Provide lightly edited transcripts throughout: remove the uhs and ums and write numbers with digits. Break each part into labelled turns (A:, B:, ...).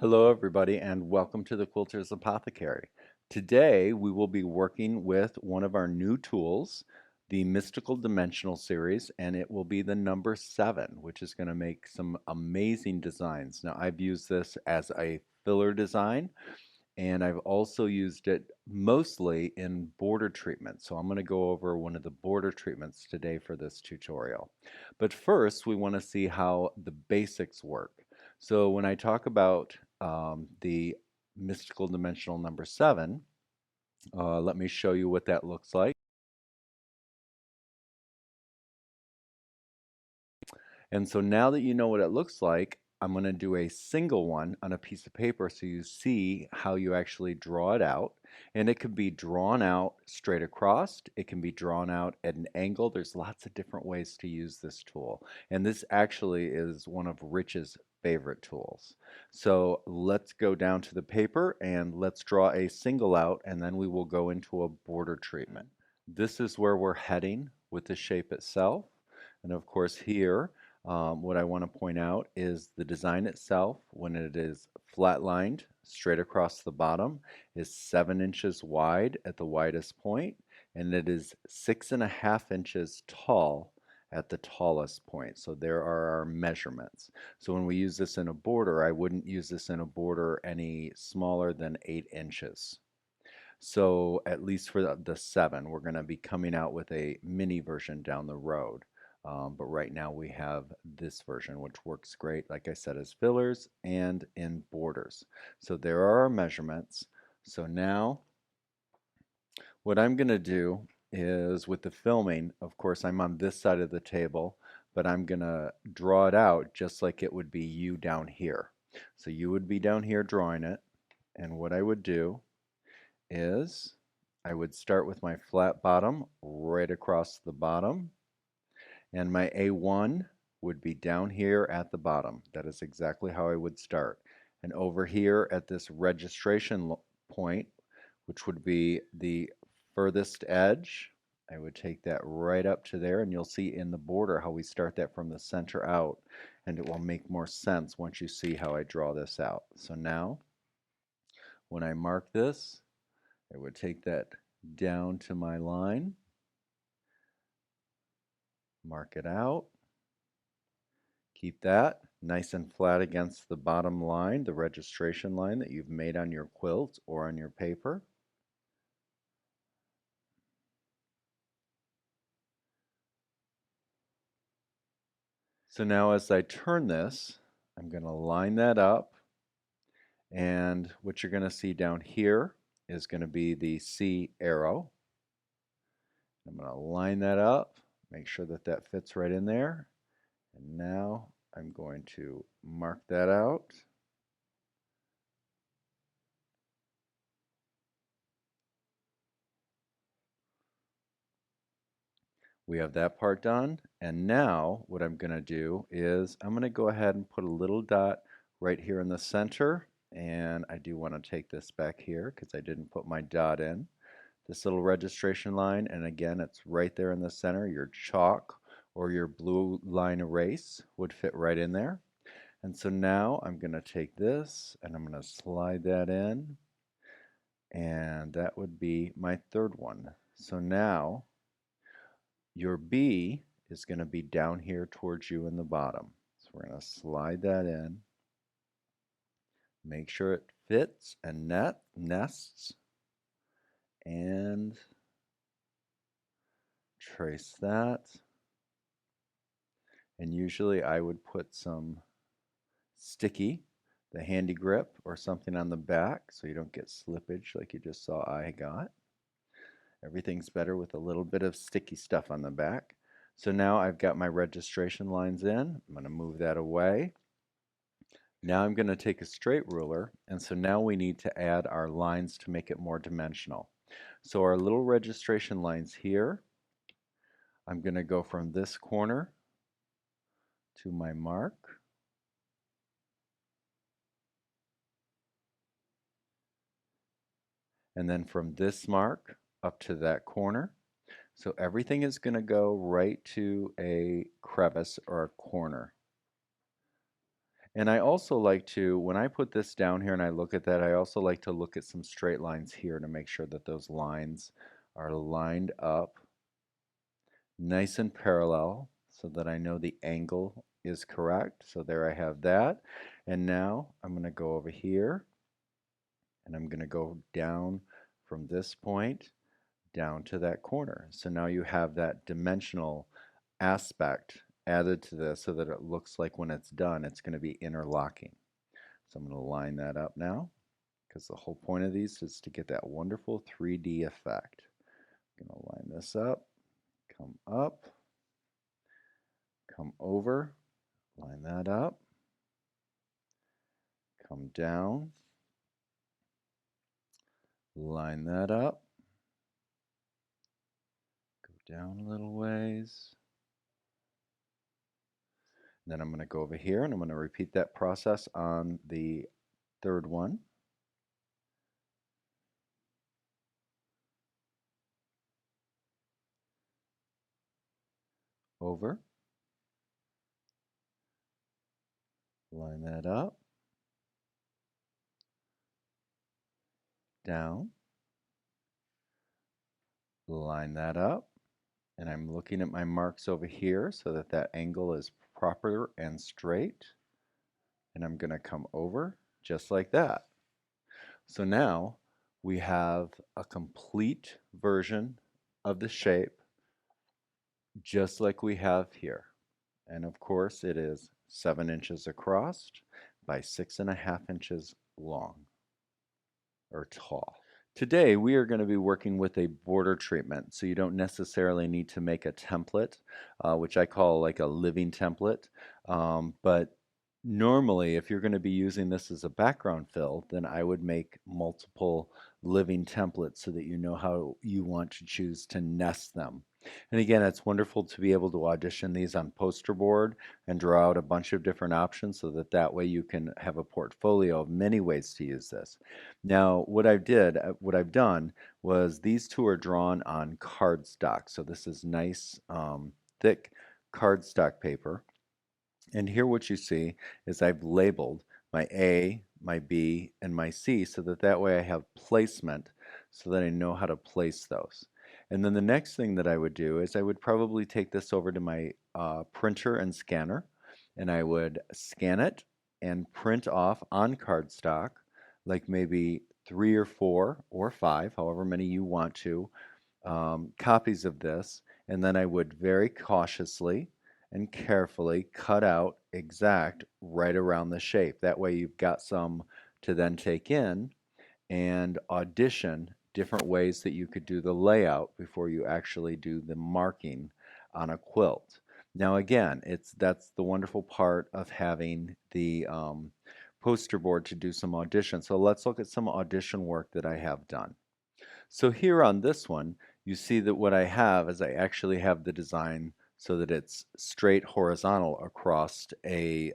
A: Hello everybody and welcome to the Quilters Apothecary. Today we will be working with one of our new tools, the Mystical Dimensional series, and it will be the number 7, which is going to make some amazing designs. Now I've used this as a filler design and I've also used it mostly in border treatment. So I'm going to go over one of the border treatments today for this tutorial. But first we want to see how the basics work. So when I talk about the mystical dimensional number 7, let me show you what that looks like. And so now that you know what it looks like, I'm going to do a single one on a piece of paper so you see how you actually draw it out. And it could be drawn out straight across. It can be drawn out at an angle. There's lots of different ways to use this tool. And this actually is one of Rich's favorite tools. So let's go down to the paper and let's draw a single out, and then we will go into a border treatment. This is where we're heading with the shape itself. And of course here, what I want to point out is the design itself, when it is flat lined straight across the bottom, is 7 inches wide at the widest point, and it is 6.5 inches tall at the tallest point. So there are our measurements. So when we use this in a border, I wouldn't use this in a border any smaller than 8 inches. So at least for the 7, we're going to be coming out with a mini version down the road. But right now we have this version, which works great, like I said, as fillers and in borders. So there are our measurements. So now what I'm going to do is, with the filming, of course, I'm on this side of the table, but I'm going to draw it out just like it would be you down here. So you would be down here drawing it, and what I would do is I would start with my flat bottom right across the bottom, and my A1 would be down here at the bottom. That is exactly how I would start. And over here at this registration point, which would be the furthest edge, I would take that right up to there, and you'll see in the border how we start that from the center out, and it will make more sense once you see how I draw this out. So now, when I mark this, I would take that down to my line, mark it out, keep that nice and flat against the bottom line, the registration line that you've made on your quilt or on your paper. So now as I turn this, I'm going to line that up, and what you're going to see down here is going to be the C arrow. I'm going to line that up, make sure that that fits right in there, and now I'm going to mark that out. We have that part done, and now what I'm going to do is I'm going to go ahead and put a little dot right here in the center, and I do want to take this back here because I didn't put my dot in. This little registration line, and again it's right there in the center. Your chalk or your blue line erase would fit right in there. And so now I'm going to take this and I'm going to slide that in, and that would be my third one. So now your B is going to be down here towards you in the bottom. So we're going to slide that in, make sure it fits and nests, and trace that. And usually I would put some sticky, the handy grip, or something on the back so you don't get slippage like you just saw I got. Everything's better with a little bit of sticky stuff on the back. So now I've got my registration lines in. I'm going to move that away. Now I'm going to take a straight ruler, and so now we need to add our lines to make it more dimensional. So our little registration lines here, I'm going to go from this corner to my mark. And then from this mark up to that corner. So everything is going to go right to a crevice or a corner. And I also like to, when I put this down here and I look at that, I also like to look at some straight lines here to make sure that those lines are lined up nice and parallel so that I know the angle is correct. So there I have that. And now I'm going to go over here and I'm going to go down from this point down to that corner. So now you have that dimensional aspect added to this so that it looks like when it's done, it's going to be interlocking. So I'm going to line that up now because the whole point of these is to get that wonderful 3D effect. I'm going to line this up, come over, line that up, come down, line that up, go down a little ways. Then I'm going to go over here and I'm going to repeat that process on the third one. Over, line that up, down, line that up, and I'm looking at my marks over here so that that angle is proper and straight. And I'm going to come over just like that. So now we have a complete version of the shape just like we have here. And of course it is 7 inches across by 6.5 inches long or tall. Today we are going to be working with a border treatment, so you don't necessarily need to make a template, which I call like a living template. But normally, if you're going to be using this as a background fill, then I would make multiple living templates so that you know how you want to choose to nest them. And again, it's wonderful to be able to audition these on poster board and draw out a bunch of different options so that that way you can have a portfolio of many ways to use this. Now, what I've done was these two are drawn on cardstock. So this is nice, thick cardstock paper. And here what you see is I've labeled my A, my B, and my C so that that way I have placement so that I know how to place those. And then the next thing that I would do is I would probably take this over to my printer and scanner, and I would scan it and print off on cardstock, like maybe 3 or 4 or 5, however many you want to, copies of this, and then I would very cautiously and carefully cut out exact right around the shape. That way you've got some to then take in and audition different ways that you could do the layout before you actually do the marking on a quilt. Now again, that's the wonderful part of having the poster board to do some audition. So let's look at some audition work that I have done. So here on this one, you see that what I have is I actually have the design so that it's straight horizontal across a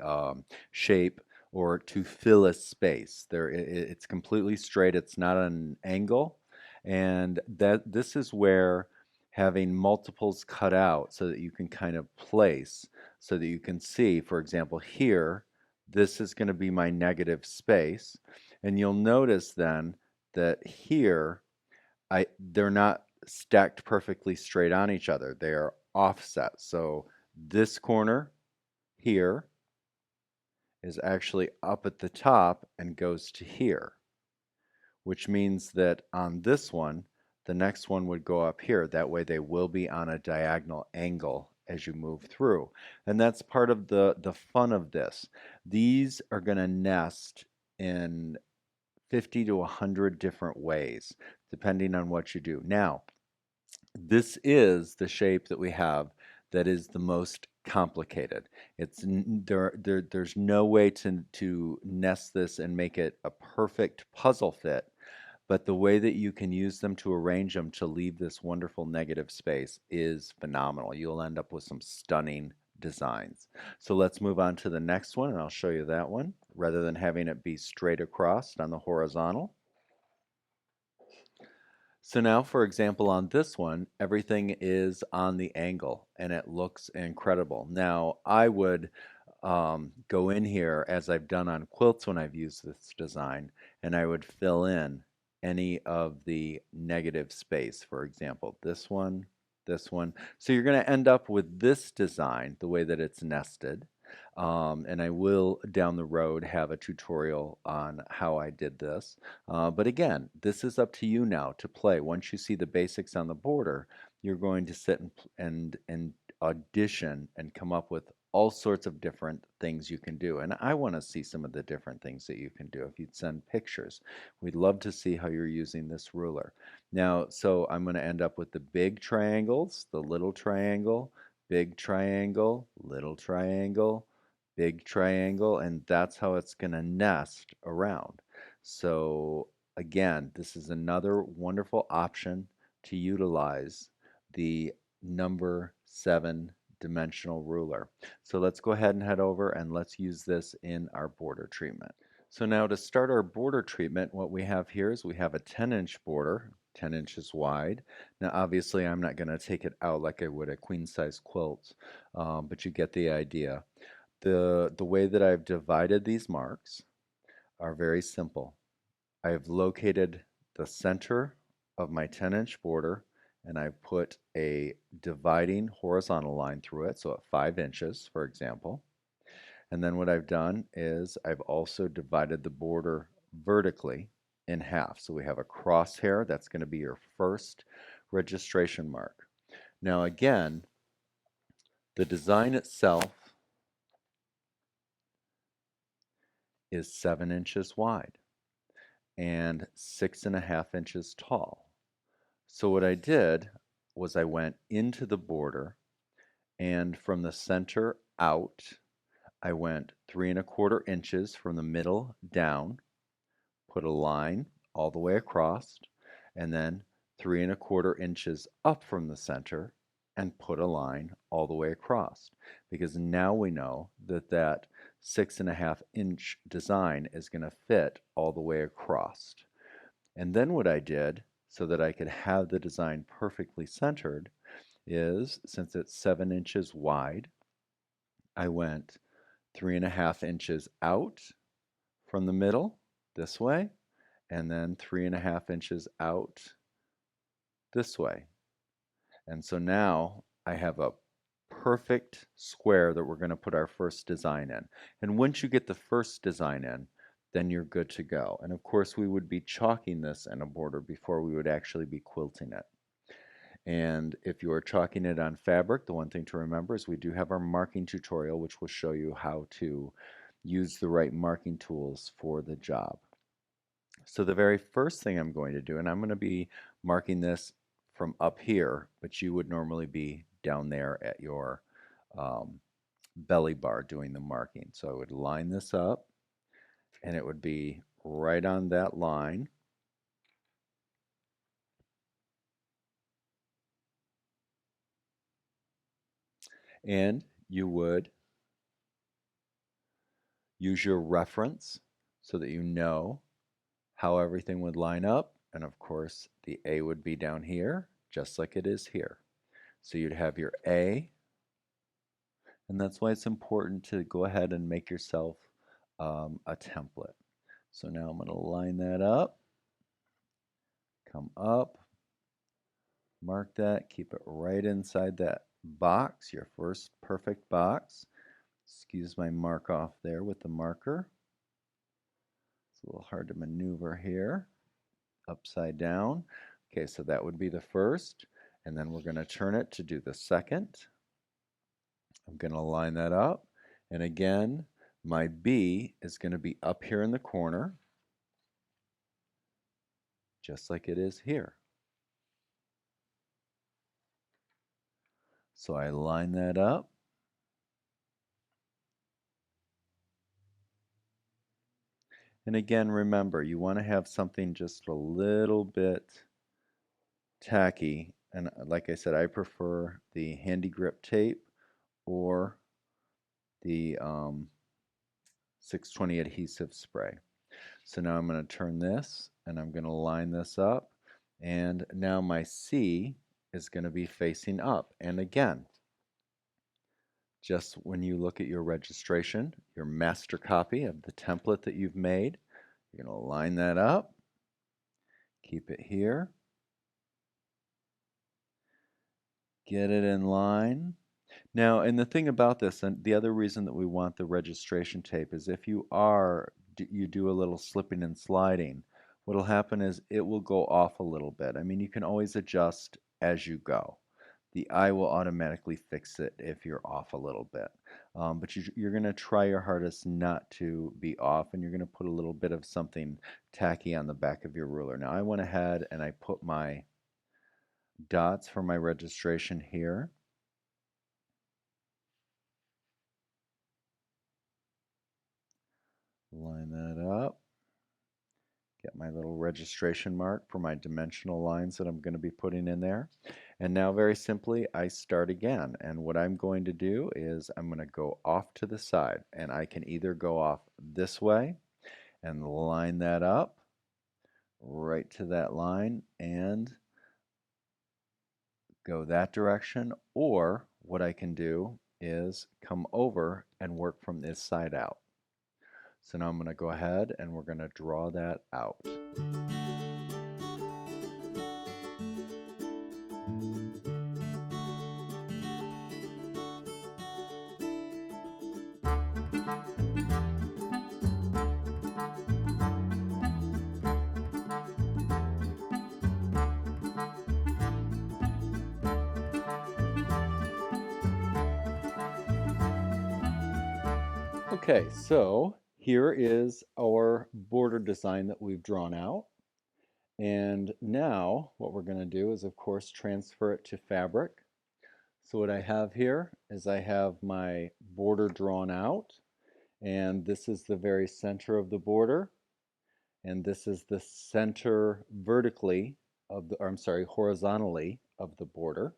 A: shape or to fill a space. It's completely straight. It's not an angle, and that this is where having multiples cut out so that you can kind of place, so that you can see, for example, here, this is going to be my negative space, and you'll notice then that here they're not stacked perfectly straight on each other. They are offset. So this corner here is actually up at the top and goes to here, which means that on this one, the next one would go up here. That way they will be on a diagonal angle as you move through. And that's part of the fun of this. These are going to nest in 50 to 100 different ways, depending on what you do. Now, this is the shape that we have that is the most complicated. There's no way to nest this and make it a perfect puzzle fit, but the way that you can use them to arrange them to leave this wonderful negative space is phenomenal. You'll end up with some stunning designs. So let's move on to the next one, and I'll show you that one rather than having it be straight across on the horizontal. So now, for example, on this one, everything is on the angle and it looks incredible. Now, I would go in here as I've done on quilts when I've used this design, and I would fill in any of the negative space. For example, this one, this one. So you're going to end up with this design, the way that it's nested. And I will down the road have a tutorial on how I did this. But again, this is up to you now to play. Once you see the basics on the border, you're going to sit and audition and come up with all sorts of different things you can do. And I want to see some of the different things that you can do. If you'd send pictures, we'd love to see how you're using this ruler. Now, so I'm going to end up with the big triangles, the little triangle, big triangle, little triangle, big triangle, and that's how it's going to nest around. So again, this is another wonderful option to utilize the number 7 dimensional ruler. So let's go ahead and head over and let's use this in our border treatment. So now to start our border treatment, what we have here is we have a 10-inch border, 10 inches wide. Now obviously I'm not going to take it out like I would a queen size quilt, but you get the idea. The way that I've divided these marks are very simple. I've located the center of my 10-inch border and I've put a dividing horizontal line through it, so at 5 inches, for example. And then what I've done is I've also divided the border vertically in half. So we have a crosshair, that's going to be your first registration mark. Now again, the design itself is 7 inches wide and 6.5 inches tall. So what I did was I went into the border, and from the center out, I went 3.25 inches from the middle down, put a line all the way across, and then 3.25 inches up from the center and put a line all the way across. Because now we know that that 6.5 inch design is going to fit all the way across. And then what I did, so that I could have the design perfectly centered, is since it's 7 inches wide, I went 3.5 inches out from the middle this way, and then 3.5 inches out this way. And so now I have a perfect square that we're going to put our first design in. And once you get the first design in, then you're good to go. And of course, we would be chalking this in a border before we would actually be quilting it. And if you are chalking it on fabric, the one thing to remember is we do have our marking tutorial, which will show you how to use the right marking tools for the job. So the very first thing I'm going to do, and I'm going to be marking this from up here, but you would normally be down there at your belly bar doing the marking. So I would line this up, and it would be right on that line. And you would use your reference so that you know how everything would line up. And of course, the A would be down here, just like it is here. So you'd have your A, and that's why it's important to go ahead and make yourself a template. So now I'm going to line that up, come up, mark that, keep it right inside that box, your first perfect box. Excuse my mark off there with the marker. It's a little hard to maneuver here. Upside down. Okay, so that would be the first, and then we're going to turn it to do the second. I'm going to line that up, and again, my B is going to be up here in the corner, just like it is here. So I line that up. And again, remember, you want to have something just a little bit tacky. And like I said, I prefer the handy grip tape or the 620 adhesive spray. So now I'm going to turn this and I'm going to line this up. And now my C is going to be facing up. And again, Just when you look at your registration, your master copy of the template that you've made, you're going to line that up, keep it here, get it in line. Now, and the thing about this, and the other reason that we want the registration tape is if you do a little slipping and sliding, what'll happen is it will go off a little bit. I mean, you can always adjust as you go. The eye will automatically fix it if you're off a little bit. But you're going to try your hardest not to be off, and you're going to put a little bit of something tacky on the back of your ruler. Now, I went ahead and I put my dots for my registration here. Line that up. Get my little registration mark for my dimensional lines that I'm going to be putting in there. And now very simply, I start again. And what I'm going to do is I'm going to go off to the side. And I can either go off this way and line that up right to that line and go that direction. Or what I can do is come over and work from this side out. So now I'm going to go ahead and we're going to draw that out. Okay, so here is our border design that we've drawn out. And now what we're going to do is, of course, transfer it to fabric. So what I have here is I have my border drawn out, and this is the very center of the border, and this is the center vertically of the, or I'm sorry, horizontally of the border.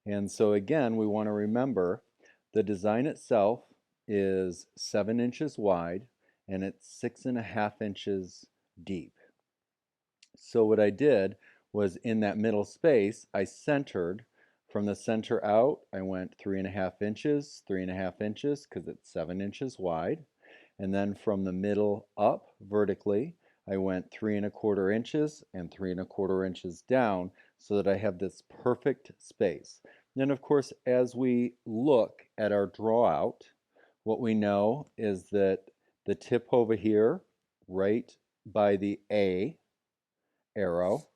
A: And so again, we want to remember the design itself is 7 inches wide and it's 6.5 inches deep. So what I did was in that middle space, I centered from the center out, I went 3.5 inches, 3.5 inches, because it's 7 inches wide. And then from the middle up vertically, I went 3.25 inches and 3.25 inches down so that I have this perfect space. Then of course, as we look at our draw out, what we know is that the tip over here, right by the A arrow,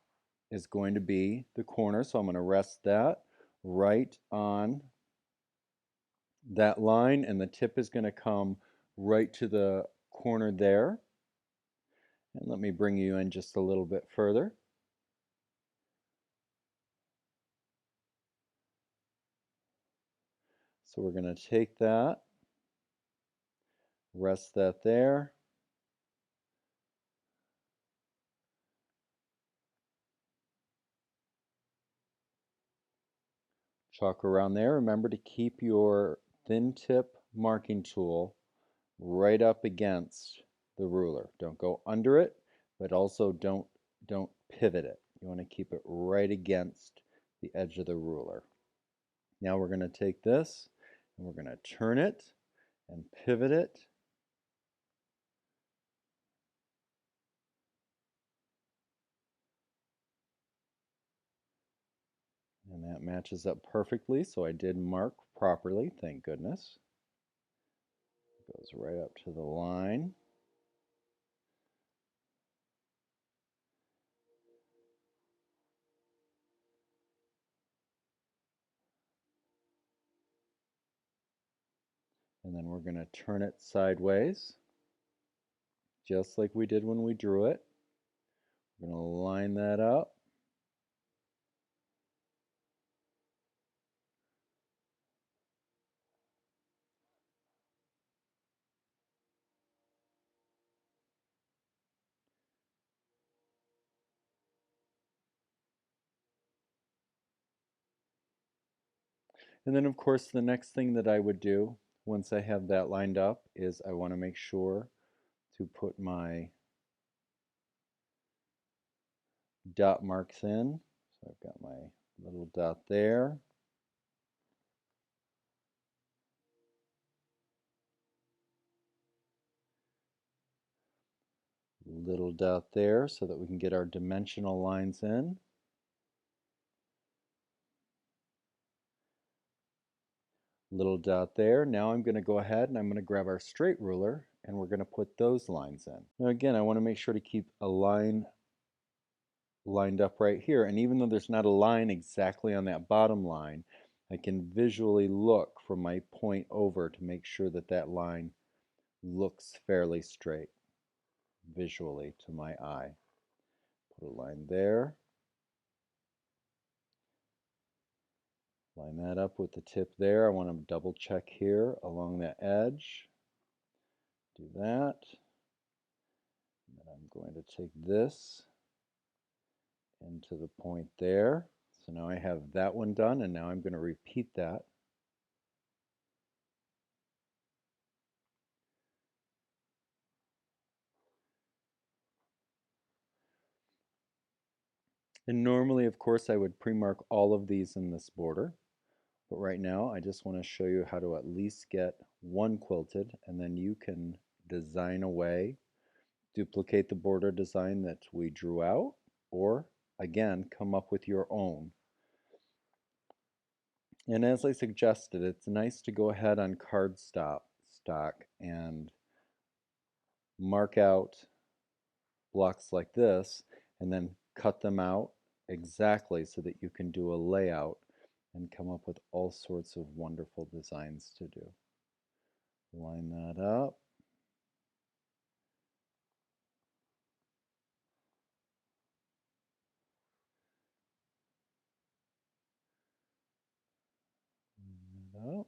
A: is going to be the corner. So I'm going to rest that right on that line, and the tip is going to come right to the corner there. And let me bring you in just a little bit further. So we're going to take that, rest that there. Chalk around there. Remember to keep your thin tip marking tool right up against the ruler. Don't go under it, but also don't pivot it. You want to keep it right against the edge of the ruler. Now we're going to take this and we're going to turn it and pivot it. And that matches up perfectly, so I did mark properly, thank goodness. It goes right up to the line. And then we're going to turn it sideways, just like we did when we drew it. We're going to line that up. And then of course the next thing that I would do once I have that lined up is I want to make sure to put my dot marks in. So I've got my little dot there. Little dot there so that we can get our dimensional lines in. Little dot there. Now I'm going to go ahead and I'm going to grab our straight ruler and we're going to put those lines in. Now again, I want to make sure to keep a line lined up right here. And even though there's not a line exactly on that bottom line, I can visually look from my point over to make sure that that line looks fairly straight visually to my eye. Put a line there. Line that up with the tip there. I want to double check here along that edge. Do that. And then I'm going to take this into the point there. So now I have that one done, and now I'm going to repeat that. And normally, of course, I would pre-mark all of these in this border. But right now, I just want to show you how to at least get one quilted, and then you can design away, duplicate the border design that we drew out, or again, come up with your own. And as I suggested, it's nice to go ahead on cardstock and mark out blocks like this and then cut them out exactly so that you can do a layout and come up with all sorts of wonderful designs to do. Line that up. Line that up.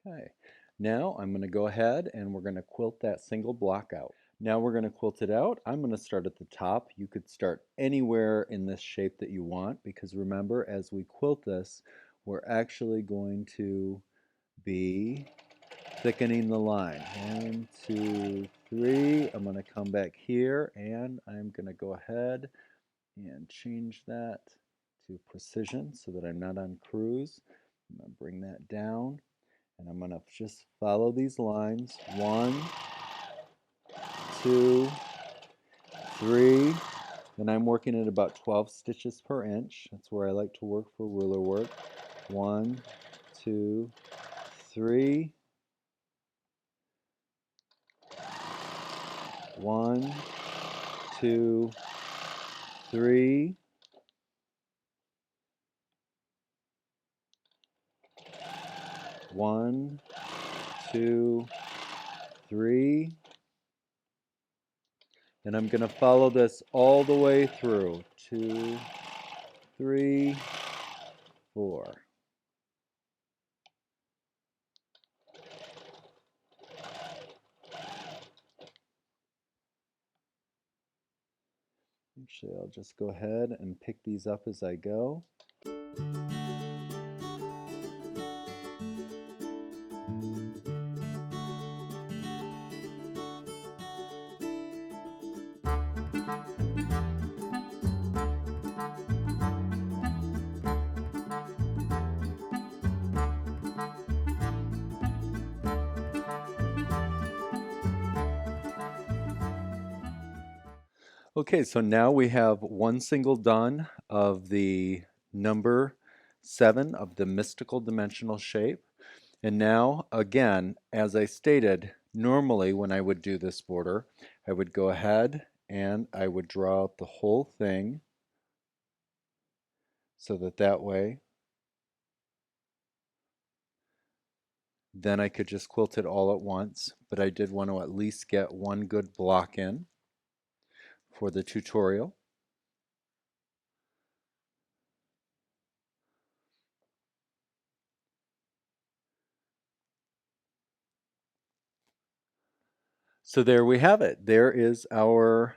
A: Okay, now I'm going to go ahead and we're going to quilt that single block out. Now we're going to quilt it out. I'm going to start at the top. You could start anywhere in this shape that you want, because remember, as we quilt this, we're actually going to be thickening the line. 1, 2, 3. I'm going to come back here and I'm going to go ahead and change that to precision so that I'm not on cruise. I'm going to bring that down. And I'm going to just follow these lines. 1, 2, 3. And I'm working at about 12 stitches per inch. That's where I like to work for ruler work. 1, 2, 3. 1, 2, 3. 1, 2, 3. And I'm going to follow this all the way through. 2, 3, 4. Actually, I'll just go ahead and pick these up as I go. Okay, so now we have one single done of the number 7 of the mystical dimensional shape. And now, again, as I stated, normally when I would do this border, I would go ahead and I would draw out the whole thing so that way, then I could just quilt it all at once. But I did want to at least get one good block in for the tutorial. So there we have it. There is our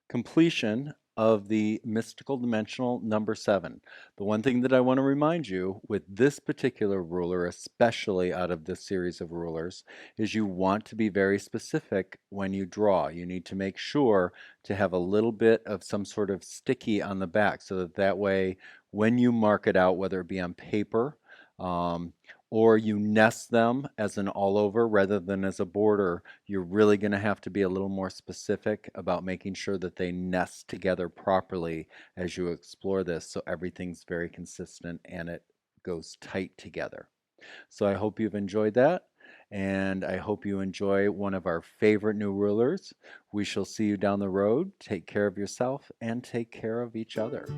A: completion of the mystical dimensional number 7. The one thing that I want to remind you with this particular ruler, especially out of this series of rulers, is you want to be very specific when you draw. You need to make sure to have a little bit of some sort of sticky on the back so that way when you mark it out, whether it be on paper, or you nest them as an all over rather than as a border, you're really going to have to be a little more specific about making sure that they nest together properly as you explore this so everything's very consistent and it goes tight together. So I hope you've enjoyed that, and I hope you enjoy one of our favorite new rulers. We shall see you down the road. Take care of yourself and take care of each other.